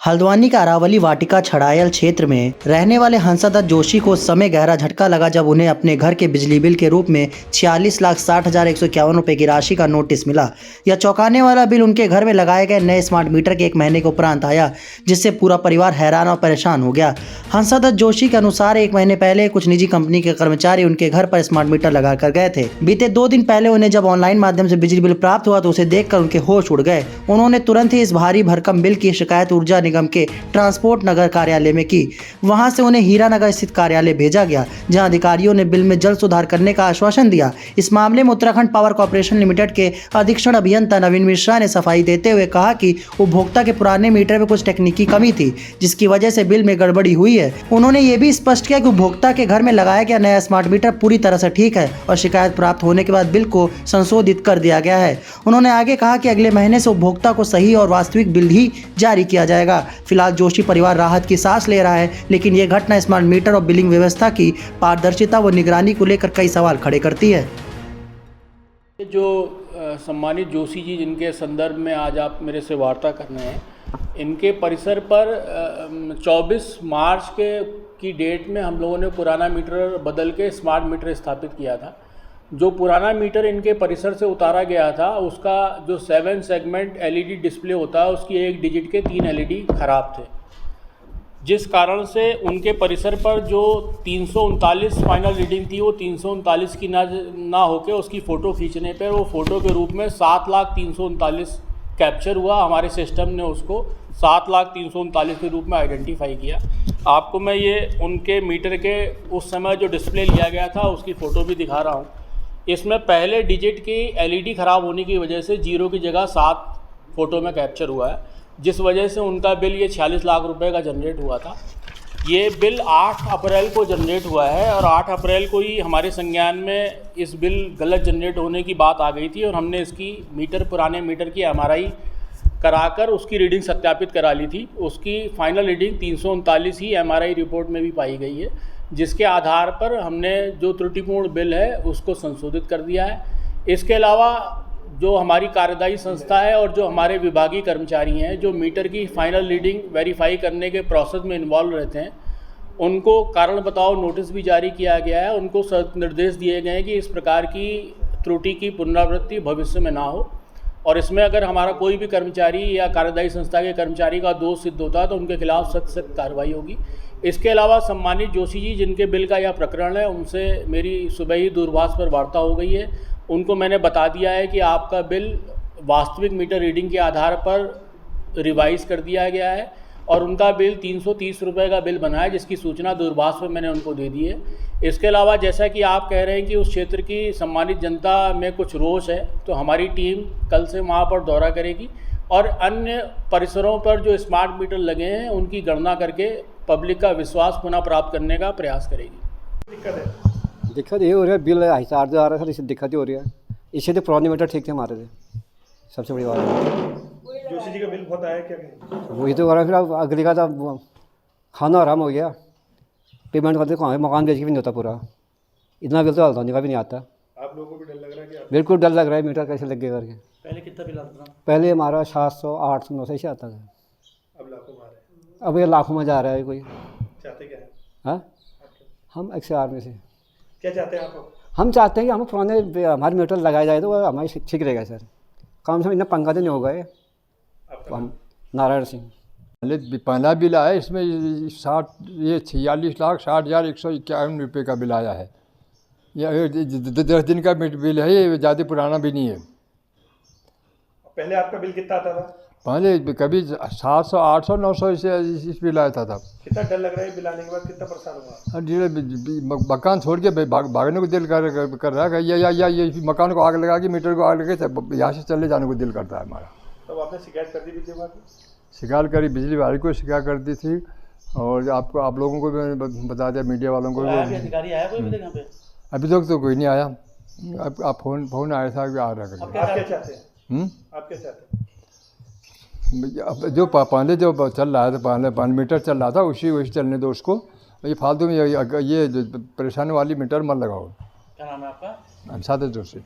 हल्द्वानी का अरावली वाटिका छड़ायल क्षेत्र में रहने वाले हंसादत्त जोशी को उस समय गहरा झटका लगा जब उन्हें अपने घर के बिजली बिल के रूप में 46,60,151 रुपए की राशि का नोटिस मिला। यह चौंकाने वाला बिल उनके घर में लगाए गए नए स्मार्ट मीटर के 1 महीने के उपरांत आया, जिससे पूरा परिवार हैरान और परेशान हो गया। हंसादत्त जोशी के अनुसार 1 महीने पहले कुछ निजी कंपनी के कर्मचारी उनके घर पर स्मार्ट मीटर लगा कर गए थे। बीते 2 दिन पहले उन्हें जब ऑनलाइन माध्यम से बिजली बिल प्राप्त हुआ तो उसे देखकर उनके होश उड़ गए। उन्होंने तुरंत ही इस भारी भरकम बिल की शिकायत ऊर्जा निगम के ट्रांसपोर्ट नगर कार्यालय में की। वहां से उन्हें हीरानगर स्थित कार्यालय भेजा गया, जहां अधिकारियों ने बिल में जल्द सुधार करने का आश्वासन दिया। इस मामले में उत्तराखंड पावर कॉर्पोरेशन लिमिटेड के अधीक्षण अभियंता नवीन मिश्रा ने सफाई देते हुए कहा कि उपभोक्ता के पुराने मीटर में कुछ तकनीकी कमी थी, जिसकी वजह से बिल में गड़बड़ी हुई है। उन्होंने ये भी स्पष्ट किया कि उपभोक्ता के घर में लगाया गया नया स्मार्ट मीटर पूरी तरह से ठीक है और शिकायत प्राप्त होने के बाद बिल को संशोधित कर दिया गया है। उन्होंने आगे कहा कि अगले महीने से उपभोक्ता को सही और वास्तविक बिल ही जारी किया जाएगा। फिलहाल जोशी परिवार राहत की सांस ले रहा है, लेकिन यह घटना स्मार्ट मीटर और बिलिंग व्यवस्था की पारदर्शिता व निगरानी को लेकर कई सवाल खड़े करती है। जो सम्मानित जोशी जी जिनके संदर्भ में आज आप मेरे से वार्ता करने हैं, इनके परिसर पर 24 मार्च की डेट में हम लोगों ने पुराना मीटर बदल के स्मार्ट मीटर स्थापित किया था। जो पुराना मीटर इनके परिसर से उतारा गया था, उसका जो 7 सेगमेंट LED डिस्प्ले होता है, उसकी 1 डिजिट के 3 LED खराब थे, जिस कारण से उनके परिसर पर जो 339 फाइनल रीडिंग थी वो 339 की ना होके उसकी फ़ोटो खींचने पर वो फ़ोटो के रूप में 7,03,39 कैप्चर हुआ। हमारे सिस्टम ने उसको 7,03,39 के रूप में आइडेंटिफाई किया। आपको मैं ये उनके मीटर के उस समय जो डिस्प्ले लिया गया था उसकी फ़ोटो भी दिखा रहा हूँ। इसमें पहले डिजिट की LED खराब होने की वजह से 0 की जगह 7 फ़ोटो में कैप्चर हुआ है, जिस वजह से उनका बिल ये 46 लाख रुपए का जनरेट हुआ था। ये बिल 8 अप्रैल को जनरेट हुआ है और 8 अप्रैल को ही हमारे संज्ञान में इस बिल गलत जनरेट होने की बात आ गई थी और हमने इसकी पुराने मीटर की MRI कराकर उसकी रीडिंग सत्यापित करा ली थी। उसकी फाइनल रीडिंग 339 ही MRI रिपोर्ट में भी पाई गई है, जिसके आधार पर हमने जो त्रुटिपूर्ण बिल है उसको संशोधित कर दिया है। इसके अलावा जो हमारी कार्यदायी संस्था है और जो हमारे विभागीय कर्मचारी हैं जो मीटर की फाइनल रीडिंग वेरीफाई करने के प्रोसेस में इन्वॉल्व रहते हैं, उनको कारण बताओ नोटिस भी जारी किया गया है। उनको निर्देश दिए गए हैं कि इस प्रकार की त्रुटि की पुनरावृत्ति भविष्य में ना हो, और इसमें अगर हमारा कोई भी कर्मचारी या कार्यदायी संस्था के कर्मचारी का दोष सिद्ध होता है तो उनके खिलाफ सख्त कार्रवाई होगी। इसके अलावा सम्मानित जोशी जी जिनके बिल का यह प्रकरण है, उनसे मेरी सुबह ही दूरभाष पर वार्ता हो गई है। उनको मैंने बता दिया है कि आपका बिल वास्तविक मीटर रीडिंग के आधार पर रिवाइज कर दिया गया है और उनका बिल 330 रुपये का बिल बना है, जिसकी सूचना दूरभाष पर मैंने उनको दे दी है। इसके अलावा जैसा कि आप कह रहे हैं कि उस क्षेत्र की सम्मानित जनता में कुछ रोष है, तो हमारी टीम कल से वहाँ पर दौरा करेगी और अन्य परिसरों पर जो स्मार्ट मीटर लगे हैं उनकी गणना करके पब्लिक का विश्वास पुनः प्राप्त करने का प्रयास करेगी। दिक्कत ये हो रही है, बिल हिसाब से आ रहा है, इससे दिक्कत ही हो रही है। इससे तो पुराने मीटर ठीक थे हमारे से, सबसे बड़ी बात है। जोशी जी का बिल बहुत आया क्या? वही तो हो रहा है। फिर अगली का तो खाना आराम हो गया, पेमेंट करते कहाँ मकान बेच के भी नहीं होता पूरा। इतना बिल तो हल्द्वानी का भी नहीं आता। आप लोगों को भी डर लग रहा है कि बिल्कुल डर लग रहा है, मीटर कैसे लग गया करके। पहले कितना बिल आता था? पहले हमारा 700, 800, 900 से आता था, अब लाखों में आ रहा है। अब ये लाखों में जा रहा है। कोई चाहते क्या है? हाँ, हम 108 में से क्या चाहते हैं आप? हम चाहते हैं कि हम पुराने हमारे मीटर लगाए जाए तो वो हमारी ठीक रहेगा सर। कम से कम इतना 15 दिन हो गए। हम नारायण सिंह पहला बिल आया, इसमें 46,60,151 रुपये का बिल आया है। ये 10 दिन का बिल है, ये ज़्यादा पुराना भी नहीं है। पहले आपका बिल कितना आता था? पहले कभी 700, 800, 900 इस बिल आया था तब। कितना डर लग रहा है बिल आने के बाद? कितना परेशान हुआ? धीरे मकान छोड़ के भागने को दिल कर रहा है, या ये मकान को आग लगा के मीटर को आग लगे यहाँ से चले जाने को दिल करता है हमारा। तो आपने शिकायत कर दी बिजली विभाग को? शिकायत करी, बिजली वाले को शिकायत कर दी थी और आप लोगों को भी बता दिया, मीडिया वालों को। अधिकारी आया कोई यहाँ पे? अभी तक तो कोई नहीं आया। आप फोन आया था कि आ रहा कर। आप क्या चाहते हैं? आप क्या चाहते हैं? जो पहले जो चल रहा था, पहले मीटर चल रहा था वही चलने दो उसको। ये फालतू में ये परेशानी वाली मीटर मत लगाओ। क्या नाम है आपका? हंसादत्त जोशी।